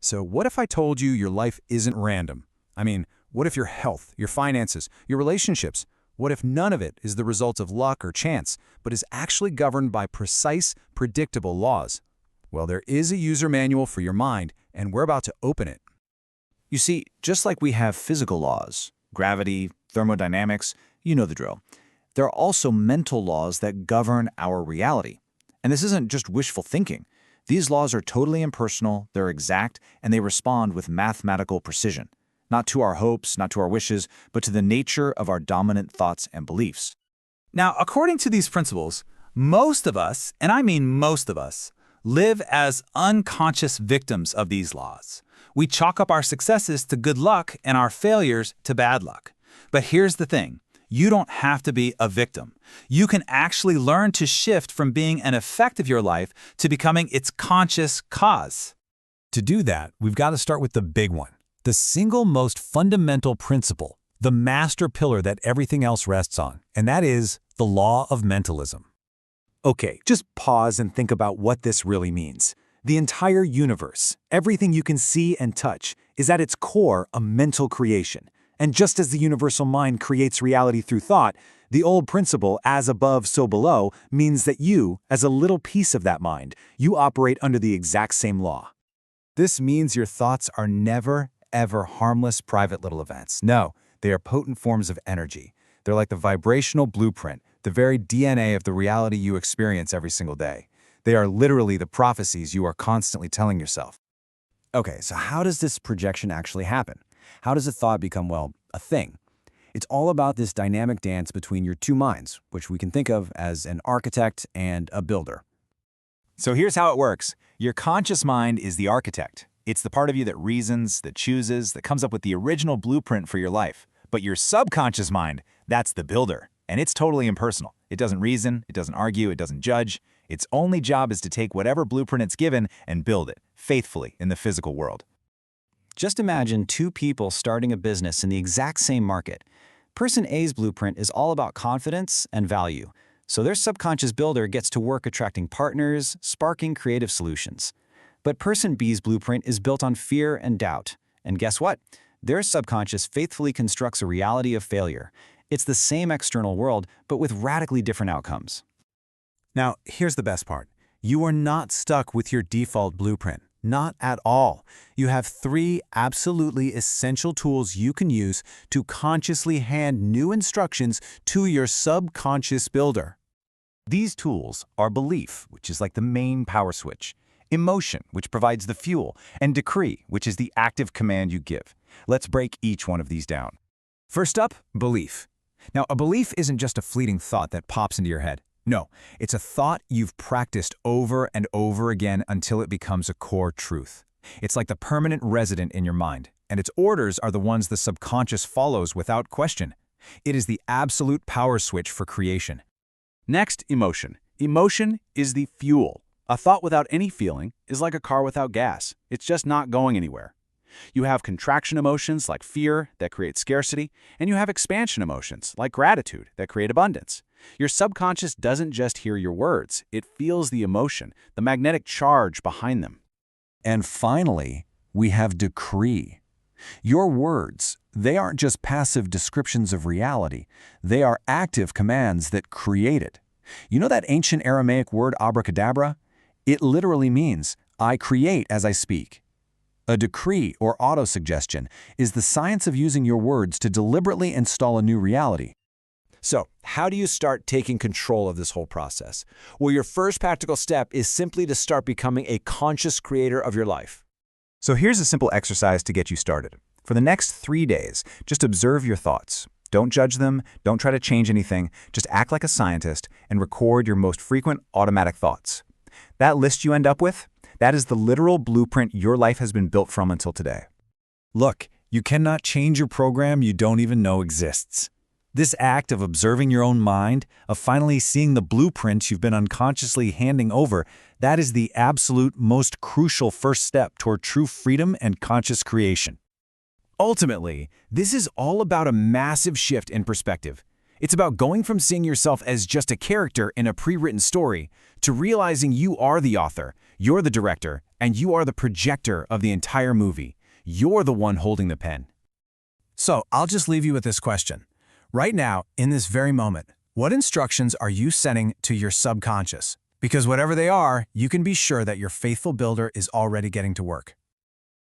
So what if I told you your life isn't random? I mean, what if your health, your finances, your relationships, what if none of it is the result of luck or chance, but is actually governed by precise, predictable laws? Well, there is a user manual for your mind, and we're about to open it. You see, just like we have physical laws, gravity, thermodynamics, you know the drill, there are also mental laws that govern our reality. And this isn't just wishful thinking. These laws are totally impersonal, they're exact, and they respond with mathematical precision. Not to our hopes, not to our wishes, but to the nature of our dominant thoughts and beliefs. Now, according to these principles, most of us, and I mean most of us, live as unconscious victims of these laws. We chalk up our successes to good luck and our failures to bad luck. But here's the thing. You don't have to be a victim. You can actually learn to shift from being an effect of your life to becoming its conscious cause. To do that, we've got to start with the big one, the single most fundamental principle, the master pillar that everything else rests on, and that is the law of mentalism. Okay, just pause and think about what this really means. The entire universe, everything you can see and touch, is at its core a mental creation. And just as the universal mind creates reality through thought, the old principle, as above, so below, means that you, as a little piece of that mind, you operate under the exact same law. This means your thoughts are never, ever harmless private little events. No, they are potent forms of energy. They're like the vibrational blueprint, the very DNA of the reality you experience every single day. They are literally the prophecies you are constantly telling yourself. Okay, so how does this projection actually happen? How does a thought become, well, a thing? It's all about this dynamic dance between your two minds, which we can think of as an architect and a builder. So here's how it works. Your conscious mind is the architect. It's the part of you that reasons, that chooses, that comes up with the original blueprint for your life. But your subconscious mind, that's the builder. And it's totally impersonal. It doesn't reason, it doesn't argue, it doesn't judge. Its only job is to take whatever blueprint it's given and build it, faithfully, in the physical world. Just imagine two people starting a business in the exact same market. Person A's blueprint is all about confidence and value, so their subconscious builder gets to work attracting partners, sparking creative solutions. But person B's blueprint is built on fear and doubt, and guess what? Their subconscious faithfully constructs a reality of failure. It's the same external world, but with radically different outcomes. Now, here's the best part. You are not stuck with your default blueprint. Not at all. You have 3 absolutely essential tools you can use to consciously hand new instructions to your subconscious builder. These tools are belief, which is like the main power switch, emotion, which provides the fuel, and decree, which is the active command you give. Let's break each one of these down. First up, belief. Now, a belief isn't just a fleeting thought that pops into your head. No, it's a thought you've practiced over and over again until it becomes a core truth. It's like the permanent resident in your mind, and its orders are the ones the subconscious follows without question. It is the absolute power switch for creation. Next, emotion. Emotion is the fuel. A thought without any feeling is like a car without gas. It's just not going anywhere. You have contraction emotions like fear that create scarcity, and you have expansion emotions like gratitude that create abundance. Your subconscious doesn't just hear your words, it feels the emotion, the magnetic charge behind them. And finally, we have decree. Your words, they aren't just passive descriptions of reality, they are active commands that create it. You know that ancient Aramaic word abracadabra? It literally means, I create as I speak. A decree or autosuggestion is the science of using your words to deliberately install a new reality. So, how do you start taking control of this whole process? Well, your first practical step is simply to start becoming a conscious creator of your life. So here's a simple exercise to get you started. For the next 3 days, just observe your thoughts. Don't judge them, don't try to change anything, just act like a scientist and record your most frequent automatic thoughts. That list you end up with, that is the literal blueprint your life has been built from until today. Look, you cannot change your program you don't even know exists. This act of observing your own mind, of finally seeing the blueprint you've been unconsciously handing over, that is the absolute most crucial first step toward true freedom and conscious creation. Ultimately, this is all about a massive shift in perspective. It's about going from seeing yourself as just a character in a pre-written story to realizing you are the author, you're the director, And you are the projector of the entire movie. You're the one holding the pen. So I'll just leave you with this question. Right now, in this very moment, what instructions are you sending to your subconscious? Because whatever they are, you can be sure that your faithful builder is already getting to work.